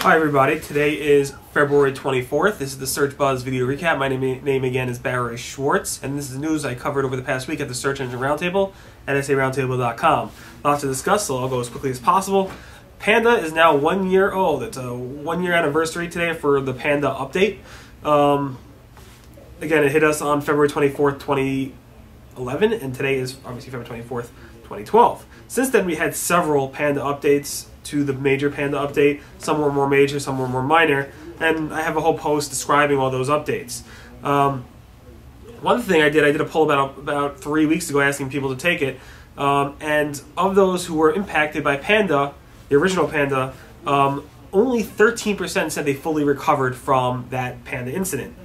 Hi everybody, today is February 24th. This is the Search Buzz video recap. My name again is Barry Schwartz, and this is news I covered over the past week at the Search Engine Roundtable at saroundtable.com. Lots to discuss, so I'll go as quickly as possible. Panda is now 1 year old. It's a 1 year anniversary today for the Panda update. Again, it hit us on February 24th, 2011, and today is obviously February 24th, 2012. Since then, we had several Panda updates to the major Panda update. Some were more major, some were more minor, and I have a whole post describing all those updates. One thing I did a poll about 3 weeks ago asking people to take it, and of those who were impacted by Panda, the original Panda, only 13% said they fully recovered from that Panda incident.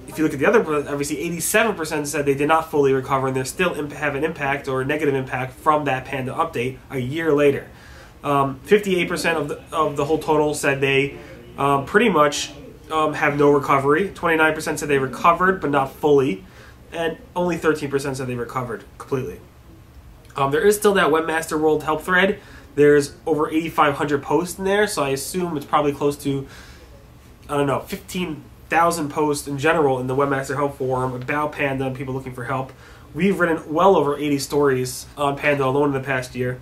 If you look at the other, obviously 87% said they did not fully recover and they still have an impact or a negative impact from that Panda update a year later. 58% of the whole total said they pretty much have no recovery. 29% said they recovered but not fully, and only 13% said they recovered completely. There is still that Webmaster World help thread. There's over 8,500 posts in there, so I assume it's probably close to, I don't know, 15,000 posts in general in the Webmaster Help Forum about Panda and people looking for help. We've written well over 80 stories on Panda alone in the past year.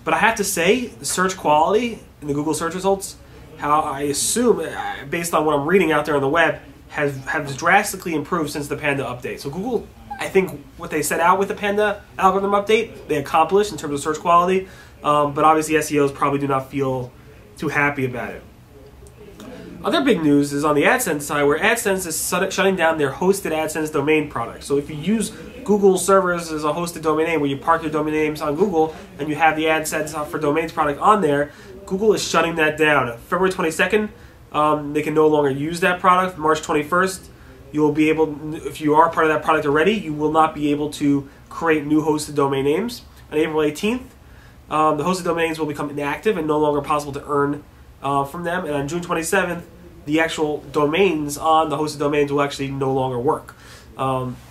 But I have to say, the search quality in the Google search results, how I assume, based on what I'm reading out there on the web, has drastically improved since the Panda update. So Google, I think what they set out with the Panda algorithm update, they accomplished in terms of search quality. But obviously SEOs probably do not feel too happy about it. Other big news is on the AdSense side, where AdSense is shutting down their hosted AdSense domain product. So if you use Google servers as a hosted domain name, where you park your domain names on Google and you have the AdSense for Domains product on there, Google is shutting that down. February 22nd, they can no longer use that product. March 21st, you will be able, if you are part of that product already, you will not be able to create new hosted domain names. On April 18th, the hosted domains will become inactive and no longer possible to earn from them. And on June 27th, the actual domains on the hosted domains will actually no longer work.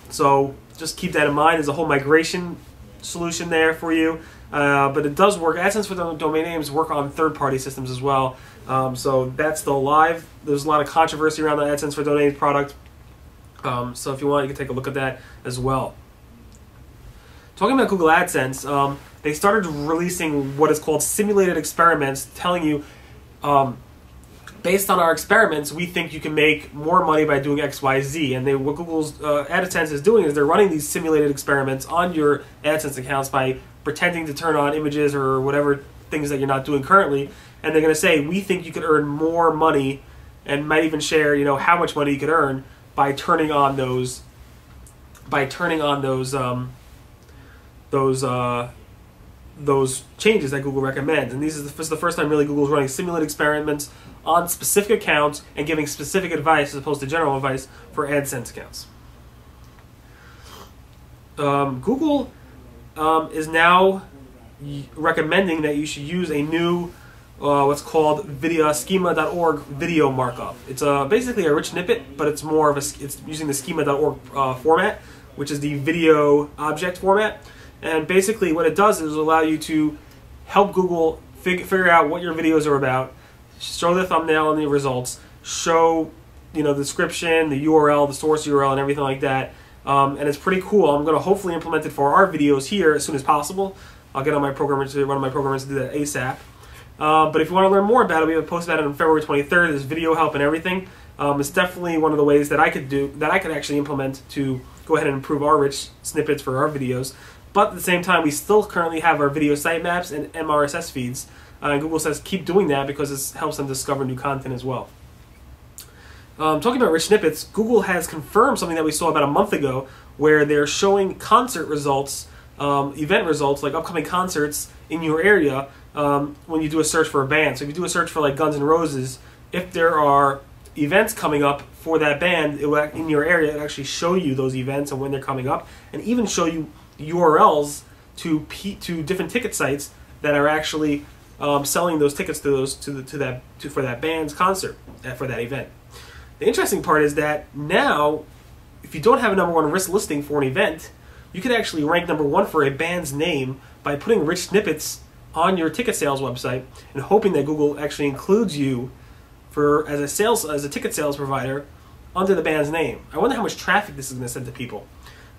So just keep that in mind. There's a whole migration solution there for you. But it does work. AdSense for domain names work on third-party systems as well. So that's still live. There's a lot of controversy around the AdSense for domains product. So if you want, you can take a look at that as well. Talking about Google AdSense, they started releasing what is called simulated experiments, telling you, based on our experiments, we think you can make more money by doing X, Y, Z. And what Google's AdSense is doing is they're running these simulated experiments on your AdSense accounts by pretending to turn on images or whatever things that you're not doing currently. And they're going to say, we think you could earn more money, and might even share, how much money you could earn by turning on those changes that Google recommends. And this is the first time really Google's running simulated experiments on specific accounts and giving specific advice as opposed to general advice for AdSense accounts. Google is now recommending that you should use a new what's called schema.org video markup. It's basically a rich snippet, but it's more of it's using the schema.org format, which is the video object format. And basically what it does is allow you to help Google figure out what your videos are about, show the thumbnail and the results, show the description, the URL, the source URL, and everything like that. And it's pretty cool. I'm going to hopefully implement it for our videos here as soon as possible. I'll get on my programmer to one of my programmers to do that ASAP. But if you want to learn more about it, we have a post about it on February 23rd. There's video help and everything. It's definitely one of the ways that I could actually implement to go ahead and improve our rich snippets for our videos. But at the same time, we still currently have our video sitemaps and MRSS feeds. And Google says keep doing that because it helps them discover new content as well. Talking about rich snippets, Google has confirmed something that we saw about a month ago, where they're showing concert results, event results, like upcoming concerts in your area when you do a search for a band. So if you do a search for like Guns N' Roses, if there are events coming up for that band in your area, it'll actually show you those events and when they're coming up, and even show you URLs to different ticket sites that are actually selling those tickets for that band's concert for that event. The interesting part is that now, if you don't have a #1 risk listing for an event, you could actually rank #1 for a band's name by putting rich snippets on your ticket sales website and hoping that Google actually includes you as a ticket sales provider under the band's name. I wonder how much traffic this is going to send to people.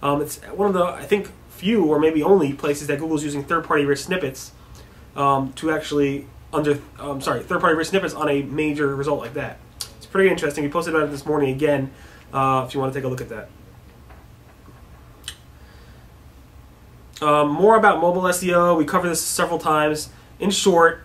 It's one of the, I think, few or maybe only places that Google's using third-party rich snippets to actually third-party rich snippets on a major result like that. It's pretty interesting. We posted about it this morning again if you want to take a look at that. More about mobile SEO. We covered this several times. In short,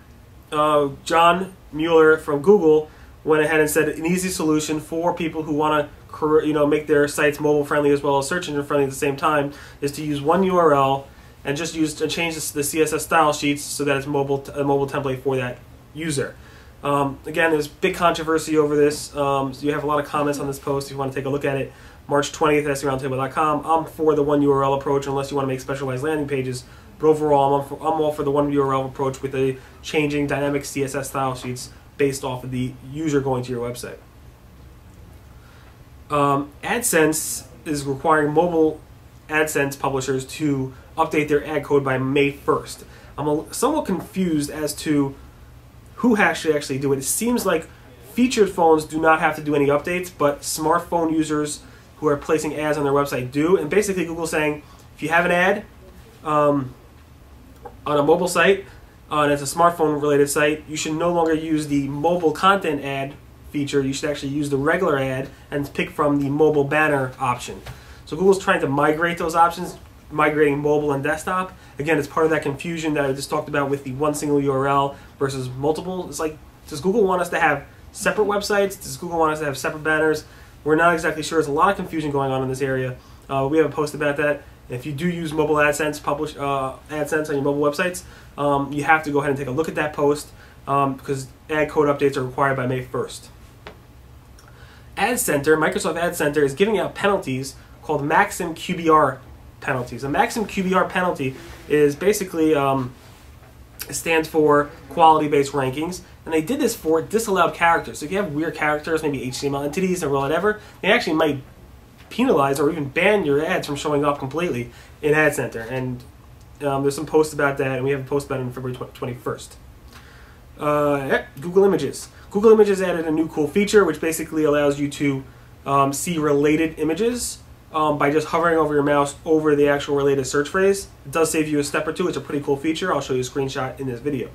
John Mueller from Google went ahead and said an easy solution for people who want to make their sites mobile friendly as well as search engine friendly at the same time is to use one URL and just change the CSS style sheets so that it's a mobile template for that user. Again, there's big controversy over this. So you have a lot of comments on this post if you want to take a look at it. March 20th, SEOroundtable.com. I'm for the one URL approach unless you want to make specialized landing pages. But overall, I'm all for the one URL approach with the changing dynamic CSS style sheets based off of the user going to your website. AdSense is requiring mobile AdSense publishers to update their ad code by May 1st. I'm somewhat confused as to who actually do it. It seems like featured phones do not have to do any updates, but smartphone users who are placing ads on their website do. And basically Google's saying if you have an ad on a mobile site and it's a smartphone related site, you should no longer use the mobile content ad feature. You should actually use the regular ad and pick from the mobile banner option. So Google's trying to migrate those options, migrating mobile and desktop. Again, it's part of that confusion that I just talked about with the one single URL versus multiple. It's like, does Google want us to have separate websites? Does Google want us to have separate banners? We're not exactly sure. There's a lot of confusion going on in this area. We have a post about that. If you do use mobile AdSense, AdSense on your mobile websites, you have to go ahead and take a look at that post because ad code updates are required by May 1st. Microsoft Ad Center is giving out penalties called Maxim QPR penalties. A Maxim QPR penalty is basically it stands for quality-based rankings, and they did this for disallowed characters. So if you have weird characters, maybe HTML entities or whatever, they actually might penalize or even ban your ads from showing up completely in Ad Center. And there's some posts about that, and we have a post about it on February 21st. Google Images. Google Images added a new cool feature which basically allows you to see related images by just hovering over your mouse over the actual related search phrase. It does save you a step or two. It's a pretty cool feature. I'll show you a screenshot in this video.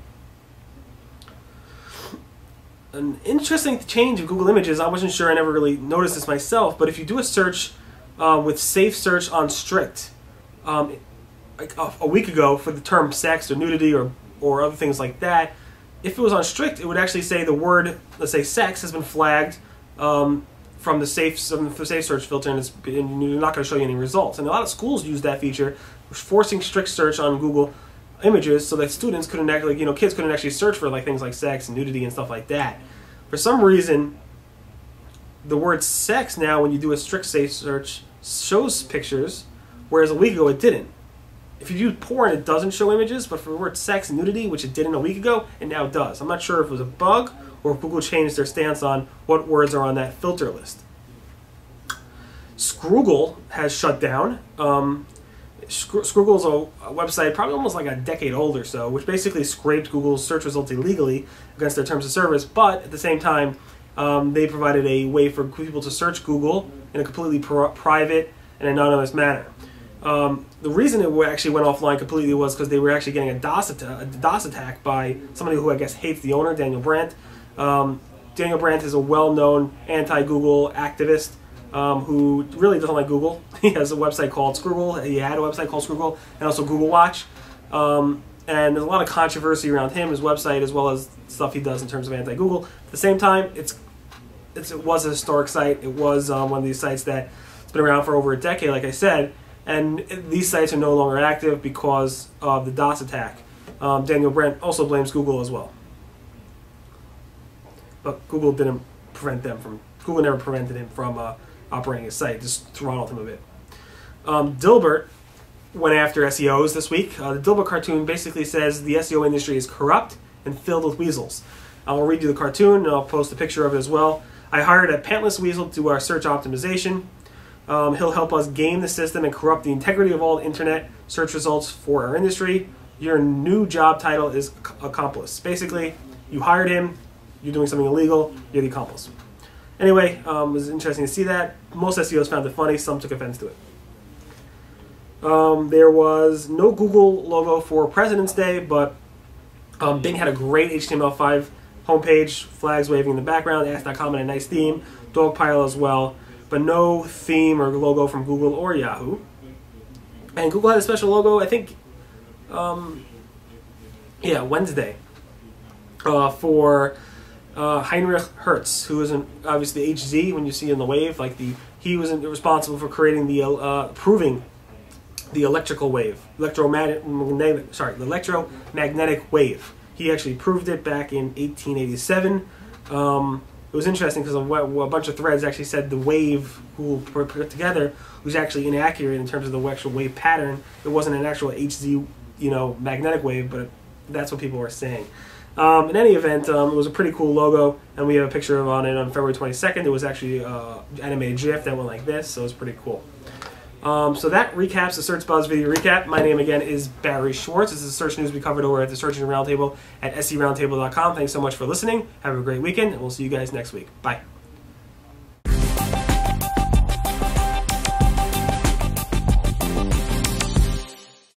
An interesting change of Google Images, I wasn't sure, I never really noticed this myself, but if you do a search with safe search on strict, like a week ago for the term sex or nudity or other things like that, if it was on strict, it would actually say the word, let's say sex, has been flagged from the safe search filter, and you're not going to show you any results. And a lot of schools use that feature, forcing strict search on Google Images so that students couldn't actually, kids couldn't actually search for things like sex and nudity and stuff like that. For some reason, the word sex now, when you do a strict safe search, shows pictures, whereas a week ago it didn't. If you do porn, it doesn't show images, but for the word sex and nudity, which it didn't a week ago, it now does. I'm not sure if it was a bug or if Google changed their stance on what words are on that filter list. Scroogled has shut down. Scroogled is a website probably almost like a decade old or so, which basically scraped Google's search results illegally against their terms of service, but at the same time, they provided a way for people to search Google in a completely private and anonymous manner. The reason it actually went offline completely was because they were actually getting a DOS attack by somebody who I guess hates the owner, Daniel Brandt. Daniel Brandt is a well-known anti-Google activist who really doesn't like Google. He has a website called Scroogled. He had a website called Scroogled and also Google Watch. And there's a lot of controversy around him, his website, as well as stuff he does in terms of anti-Google. At the same time, it was a historic site. It was one of these sites that's been around for over a decade, like I said. And these sites are no longer active because of the DOS attack. Daniel Brandt also blames Google as well. But Google didn't prevent them from, Google never prevented him from operating his site, just throttled him a bit. Dilbert went after SEOs this week. The Dilbert cartoon basically says the SEO industry is corrupt and filled with weasels. I'll read you the cartoon and I'll post a picture of it as well. I hired a pantless weasel to do our search optimization. He'll help us game the system and corrupt the integrity of all internet search results for our industry. your new job title is accomplice. Basically, you hired him, you're doing something illegal, you're the accomplice. Anyway, it was interesting to see that. Most SEOs found it funny, some took offense to it. There was no Google logo for President's Day, but Bing had a great HTML5 homepage, flags waving in the background, ask.com and a nice theme, dog pile as well, but no theme or logo from Google or Yahoo. And Google had a special logo, I think, Wednesday, for Heinrich Hertz, who is obviously HZ when you see in the wave, like he was responsible for creating the proving the electrical wave, the electromagnetic wave. He actually proved it back in 1887. It was interesting because a bunch of threads actually said the wave Google put together was actually inaccurate in terms of the actual wave pattern. It wasn't an actual HZ, magnetic wave, but that's what people were saying. In any event, it was a pretty cool logo, and we have a picture on it on February 22nd. It was actually animated GIF that went like this, so it was pretty cool. So that recaps the Search Buzz video recap. My name again is Barry Schwartz. This is search news we covered over at the Search Engine Roundtable at seroundtable.com. Thanks so much for listening. Have a great weekend, and we'll see you guys next week. Bye.